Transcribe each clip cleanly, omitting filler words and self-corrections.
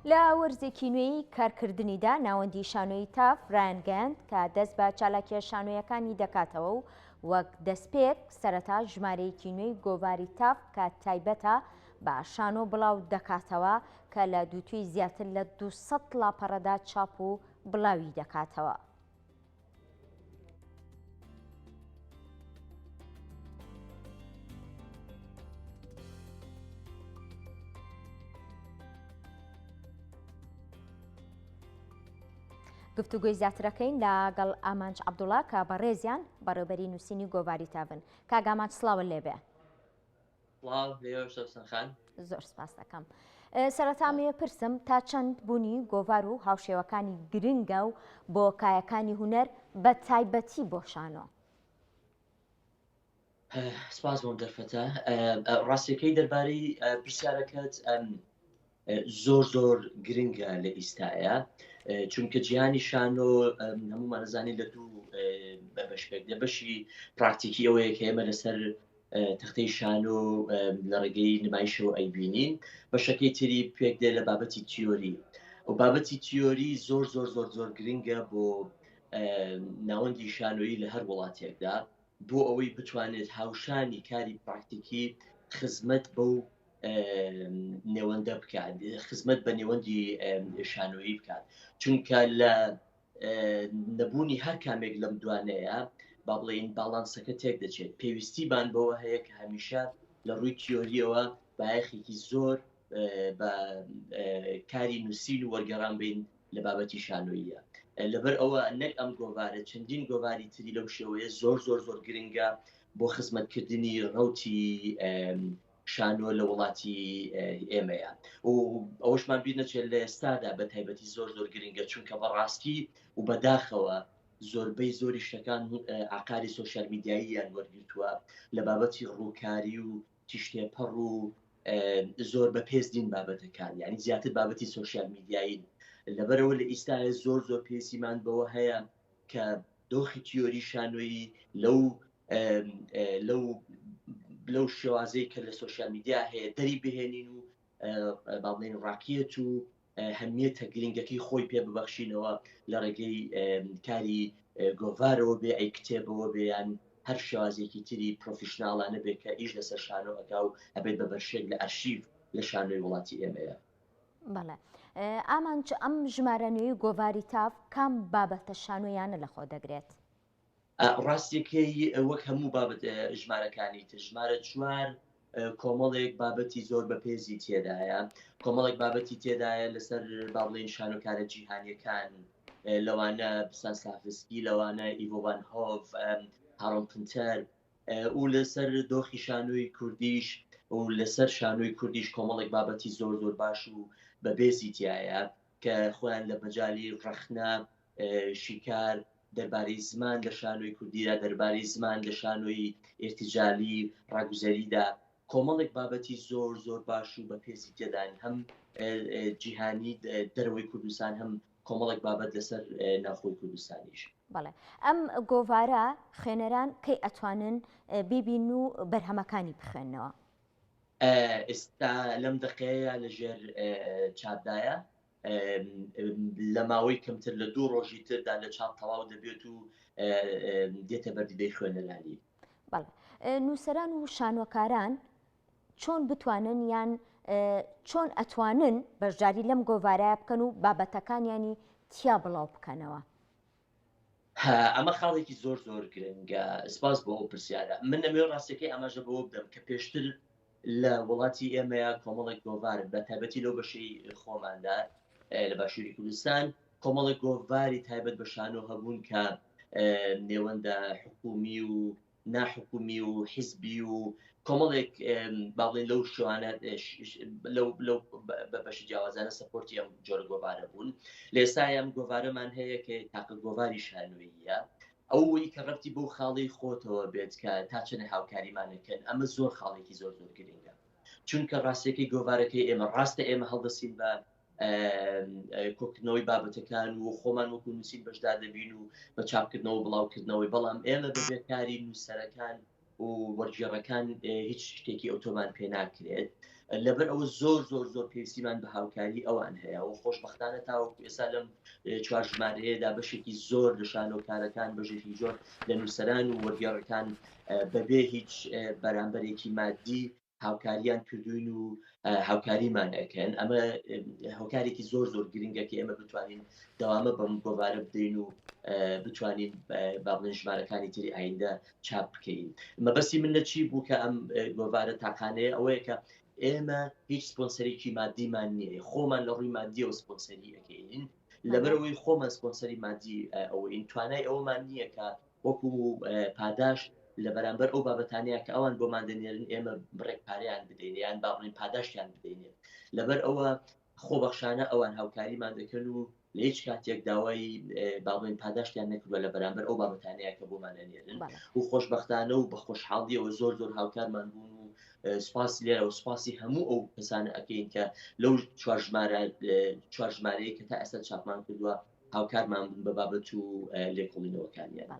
لە وەرزێکی نوێی کارکردنیدا ناوەندی شانۆی تاف ڕایان کە دەست بە چالاکیە شانۆیەکانی دەکاتەوە و وەک دەستپێک سەرەتا ژمارەیەکی نوێی گۆڤاری تاف کە تایبەتە بە شانۆ بڵاو دەکاتەوە کە لە دووتوی زیاتر لە 200 لاپەڕەدا چاپ و بڵاوی دەکاتەوە. گفتوگوی زیاترەکەین لەگەڵ ئامانج عەبدوڵڵا کە بەڕێزیان بەڕێوەبەری نووسینی گۆڤاری تاڤن. کاک ئامانج سڵاوت لێبێ. زۆر سپاس دەکەم. سەرەتا مێ پرسم تا چەند بوونی گۆڤار و هاوشێوەکانی گرنگە و بۆ کایەکانی هونەر بە تایبەتی بۆ شانۆ. سپاس بۆم دەرفەتە. ڕاستیەکەی دەربارەی پرسیارەکەت زۆر گرنگە لە ئیستایە، چونکە جیهانی شانۆ هەمومان دەزانین لە دوو بەشێک لە بەشی پراکتیکی ئەوەیە کە ئێمە لەسەر تەختەی شانۆ لە ڕێگەی نمایشەوە ئەیبینین، بەشەکەی تری پێک دێ لە بابەتی تیۆری و بابەتی تیۆری زۆر گرنگە بۆ ناوەندی شانۆیی لە هەر وڵاتێکدا بۆ ئەوەی بتوانێت هاوشانی کاری پراکتیکی خزمەت بەو نێوەندە بکات، خزمەت بە نێوەندی شانۆیی بکات، چونکە لە نەبوونی هەر کامێک لەم دوانەیە با بڵێن باڵانسەکە تێک دەچێت. پێویستیبان بەوە هەیە کە هەمیشە لە ڕووی تیۆریەوە بایەخێکی زۆر بە کاری نووسین و وەرگەڕان بین لە بابەتی شانۆییە. لەبەر ئەوە نەک ئەم گۆڤارە چەندین گۆڤاری تری لەو شێوەیە زۆر گرنگە بۆ خزمەتکردنی ڕەوتی شانۆ لە وڵاتی ئێمەیە و ئەوەشمان بیر نەچێت لە ئێستادا بە تایبەتی زۆر گرنگە، چونکە بەڕاستی و بەداخەوە زۆربەی زۆری شتەکان عقاری سۆشیال میدیاییان وەرگرتووە لە بابەتی ڕووکاری و تیشتێپەڕ و زۆر بە پێزدین بابەتەکان، یعنی زیاتر بابەتی سۆشیال میدیایی. لەبەرەوە لە ئیستاە زۆر پێویستیمان بەوە هەیە کە دۆخی تیۆری شانۆیی لەو شێوازەی کە لە سۆشیال میدیا هەیە دەری بهێنین و باڵێن ڕاکیەت و هەمیەتە گرنگەکەی خۆی پێ ببەخشینەوە لە ڕێگەی کاری گۆڤارەوە بێ، ئەی کتێبەوە بێیان هەر شێوازێکی تری پرۆفیشناڵانە بێت کە ئیش لەسەر شانۆ ئەگا و ئەبێت بە بەرشێک لە ئەرشیڤ لە شانۆی وڵاتی ئێمەیە. بەڵێ ئامانج ئەم ژمارەنوێی گۆڤاری تاف کام بابەتە شانۆیانە لەخۆ دەگرێت؟ ڕاستیەکەی وەک هەموو بابەت ژمارەکانی تر ژمارە 4 کۆمەڵێک بابەتی زۆر بەپێزی تێدایە، کۆمەڵێک بابەتی تێدایە لەسەر باڵێن شانۆکارە جیهانیەکان، لەوانە بسان سافسکی، لەوانە ئیڤۆڤان هۆڤ، هاڕۆن پنتەر و لەسەر دۆخی شانۆی کوردیش و لەسەر شانۆی کوردیش کۆمەڵێک بابەتی زۆر باش و بەبێزی تایە کە خۆیان لە بەجای ڕەخنە، شیکار، دەربارەی زمان لە شانۆی کوردیدا، دەربارەی زمان لە شانۆی ئێرتیجالی ڕاگوزەریدا کۆمەڵێک بابەتی زۆر باش و بەپێزی تێدان، هەم جیهانی دەرەوەی کوردستان هەم کۆمەڵێک بابەت لەسەر ناوخۆی کوردستانیش. بەڵێ ئەم گۆڤارە خوێنەران کەی ئەتوانن بیبین و بەرهەمەکانی بخوێنەوە؟ ئێستا لەم دقەیە لەژێر چاپدایە، لە ماوەی کەمتر لە 2 ڕۆژی تردا لە چاپ تەواو دەبێت و دێتە بەردیدەی خوێنەرانی. بەڵێ نووسەران و شانۆکاران چۆن بتوانن یان چۆن ئەتوانن بەشداری لەم گۆڤارەیە بکەن و بابەتەکانیانی تیا بڵاو بکەنەوە؟ ئەمە خاڵێکی زۆر گرنگە. سپاس بۆ ئەو پرسیارە. من نەمێ ڕاستیەکەی ئاماژە بەوە بدەم کە پێشتر لە وڵاتی ئێمەیە کۆمەڵێک گۆڤار بە تایبەتی لەو بەشەی خۆماندا لە باشووری کوردستان کۆمەڵێک گۆڤاری تایبەت بە شانۆ هەبوون کە نێوەندە حکومی و ناحکومی و حیزبی و کۆمەڵێک باڵێن لەو شوانە لەو بەشی جیاوازانە سەپۆرتی ئەم جۆرە گۆڤارە بوون. لە ئێستا ئەم گۆڤارەمان هەیە کە تاقە گۆڤاری شانۆییە، ئەوەی کە ڕەتی بۆ خاڵی خۆتەوە بێت کە تا چەنە هاوکاریمانەکەن. ئەمە زۆر خاڵێکی زۆر گرنگە، چونکە ڕاستیەکەی گۆڤارەکەی ئێمە ڕاستە ئێمە هەڵدەسین بە کۆکردنەوەی بابەتەکان و خۆمان وەکو نووسین بەشدار دەبین و بە چاپکردنەوە بڵاوکردنەوەی، بەڵام ئێمە بەبێ کاری نووسەرەکان و وەرگێڕەکان هیچ شتێکی ئۆتۆمان پێ ناکرێت. لەبەر ئەوە زۆر پێویستیمان بە هاوکاری ئەوان هەیە و خۆشبەختانە تاوەکو ئێستا لەم چوار ژمارەیەدا بەشێکی زۆر لە شانۆکارەکان بەژێکی زۆر لە نووسەران و وەرگێڕەکان بەبێ هیچ بەرامبەرێکی مادی هاوکاریان کردوین و هاوکاریمان ئەەکەن ئەمە هاوکارێکی زۆر گرنگە کە ئێمە بتوانین دەوامە بەم گۆوارە بدەین و بتوانین با بڵێن ژمارەکانی تری ئایندە چاپ بکەین. مەبەستی من لە چی بوو کە ئەم گۆوارە تاقانەیە ئەوەیە کە ئێمە هیچ سپۆنسەرێکی مادیمان نییە، خۆمان لە ڕووی مادیەوە سپۆنسەری ئەەکەین لەبەرەوەی خۆمان سپۆنسەری مادی ئەوەین توانای ئەومان نییە کە وەکو پاداش لە بەرامبەر ئەو بابەتانەیە کە ئەوان بۆمان دەنێرن ئێمە بڕێک پارەیان بدەین یان با بڵێن پاداشتیان بدەینێت لەبەر ئەوە خۆبەخشانە ئەوان هاوکاریمان دەکەن و لە هیچ کاتێک داوای باڵێن پاداشتیان نەکردووە لە بەرامبەر ئەو بابەتانەیە کە بۆمان دەنێرن و خۆشبەختانە و بە خۆشحاڵیەوە زۆر هاوکارمان بوون و سپاسی لێرە و سپاسی هەموو ئەو کەسانە ئەەکەین کە لەو چوار ژمارەیە کە تا ئێستا چاپمان کردووە هاوکارمان بوون بە بابەت و لێکۆڵینەوەکانیان.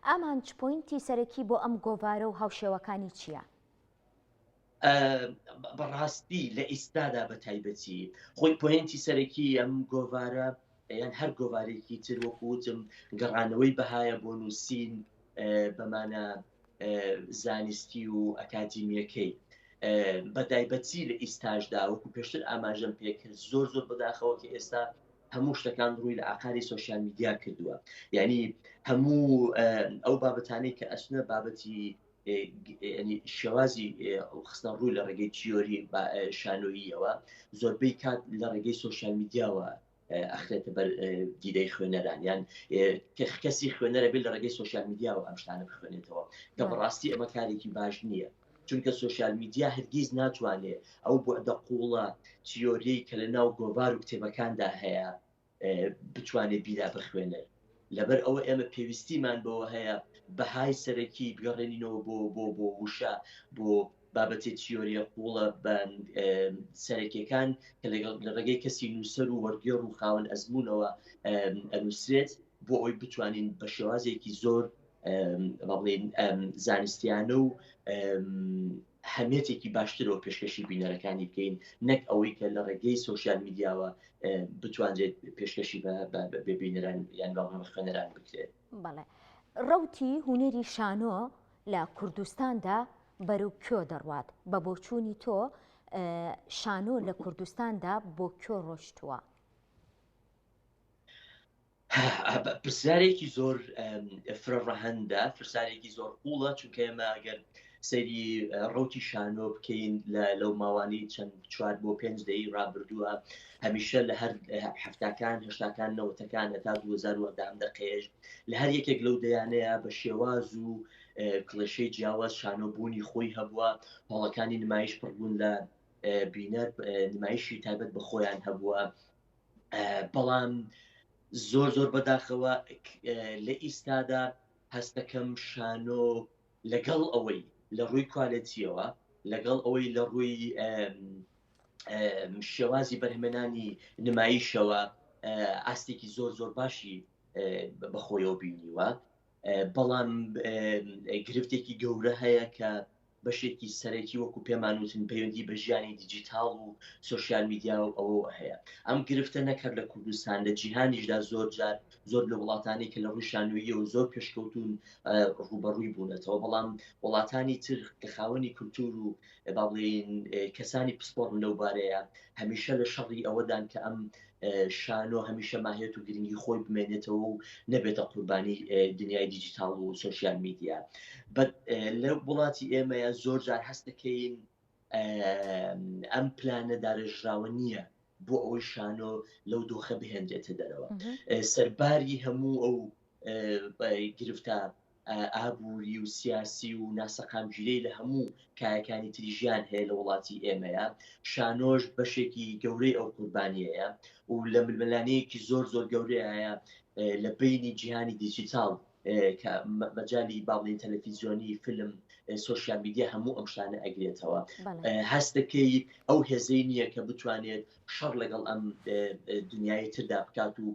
ئامان چ پۆینتی سەرەکی بۆ ئەم گۆڤارە و هاوشێوەکانی چییە؟ بەڕاستی لە ئێستادا بە تایبەتی خۆی پۆینتی سەرەکی ئەم گۆڤارە یان هەر گۆڤارێکی تر وەکوتم گەڕانەوەی بەهایە بۆ نووسین بەمانە زانستی و ئەکادیمیەکەی بەتایبەتی لە ئیستاژدا وەکو پێشتر ئاماژەم پێکرد زۆر بەداخەوە کە ئێستا هەموو شتەکان ڕووی لە ئاقاری سۆشیال میدیا کردووە یعنی هەموو ئەو بابەتانەی کە ئەسنە بابەتی شێوازی خستە ڕووی لە ڕێگەی تیۆری شانۆییەوە زۆربەی کات لە ڕێگەی سۆشیال میدیاوە ئەخرێتە بەر دیدەی خوێنەران یان کەسی خوێنەرە بێت لە ڕێگەی سۆشیال میدیاوە ئەم شتانە بخوێنێتەوە کە بەڕاستی ئەمە کارێکی باش نییە چونکە سۆشیال میدیا هەرگیز ناتوانێت ئەو بۆدە قوڵە تیۆری کە لە ناو گۆڤار و کتێبەکاندا هەیە بتوانێت بیدا بخوێنێت لەبەر ئەوە ئێمە پێویستیمان بەوە هەیە بەهای سەرەکی بگەڕێنینەوە بۆ وشە بۆ بابەتی تیۆریە قوڵە سەرەکیەکان کە لە ڕێگەی کەسی نووسەر و وەرگێڕ و خاوەن ئەزمونەوە ئەنووسرێت بۆ ئەوی بتوانین بە شێوازێکی زۆر بڵێن زانستیانە و هەمێتێکی باشترەوە پێشکەشی بینەرەکانی بکەین نەک ئەوەی کە لە ڕێگەی سۆشیال میدیاوە بتوانێت پێشکەشی ببینەران یان باڵێ خوێنەران بکرێت. بەڵێ ڕەوتی هونەری شانۆ لە کوردستاندا بەرەو کۆ دەڕوات بە بۆچوونی تۆ شانۆ لە کوردستاندا بۆ کۆ ڕۆشتووە؟ پرسیارێکی زۆر فرەڕەهەندە پرسیارێکی زۆر قوڵە چونکە ئێمە ئەگەر سەیری ڕۆتی شانۆ بکەین لەو ماوانی چەند 4 بۆ 5 دەی ڕابردووە هەمیشە لە هەر هەفتاکان هێشتاکان نەوەتەکان هەتا 2010 دقێژ لە هەر یەکێک لەو دەیانەیە بە شێواز و کڵێشەی جیاواز شانۆبوونی خۆی هەبووە هەوڵەکانی نمایش پڕبوون لە بینەر نمایشی تایبەت بە خۆیان هەبووە بەڵام زۆر بەداخەوە لە ئیستادا هەستەکەم شانۆ لەگەڵ ئەوەی لە ڕووی کوالەتیەوە لەگەڵ ئەوەی لە ڕووی شێوازی بەرهەمێنانی نمایشەوە ئاستێکی زۆر باشی بەخۆیەوە بینیوە بەڵام گرفتێکی گەورە هەیە کە بەشێکی سەرەکی وەکو پێمانوتن پەیوەندی بە ژیانی دیجیتال و سۆشیال میدیا و ئەوە هەیە ئەم گرفتە نەکرد لە کوردستان لە جیهانیشدا زۆر لە وڵاتانی کە لە ڕووی شانۆییەوە زۆر پێشکەوتون ڕوبەڕووی بوونەتەوە بەڵام وڵاتانی تر کە خاوەنی کولتور و با بڵێن کەسانی پسپۆڕن لەو بارەیە هەمیشە لە شەڕی ئەوەدان کە ئەم شانۆ هەمیشە ماهێت و گرنگی خۆی بمێنێتەوە و نەبێتە قوربانی دنیای دیجیتال و سۆشیال میدیا لە وڵاتی ئێمەیە زۆر جار هەست دەکەین ئەم پلانە دارەژراوە نییە بۆ ئەوەی شانۆ لەو دۆخە بهێنرێتە دەرەوە سەرباری هەموو ئەو گرفتە ئابووری و سیاسی و ناسەقامگیرەی لە هەموو کایەکانی تری ژیان هەیە لە وڵاتی ئێمەیە شانۆش بەشێکی گەورەی ئەو قوربانیەیە و لە ململانەیەکی زۆر گەورەیە لە بینی جیهانی دیجیتال کە مەجای باڵین تەلەڤیزیۆنی فیلم سۆشیال میدیا هەموو ئەم شتانە ئەگرێتەوە هەستەکەی ئەو هێزەی نییە کە بتوانێت شەڕ لەگەڵ ئەم دنیای تردا بکات و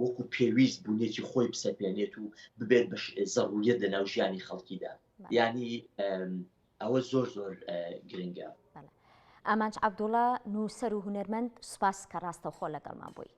وەکو پێویست بوونێتی خۆی بسەپێنێت و ببێت بە زەڕوریەت لە ناو ژیانی خەڵکیدا یعنی ئەوە زۆر گرنگە. ئامانج عەبدوڵڵا نووسەر و هونەرمەند سوپاس کە ڕاستەوخۆ لەگەڵمان بووی.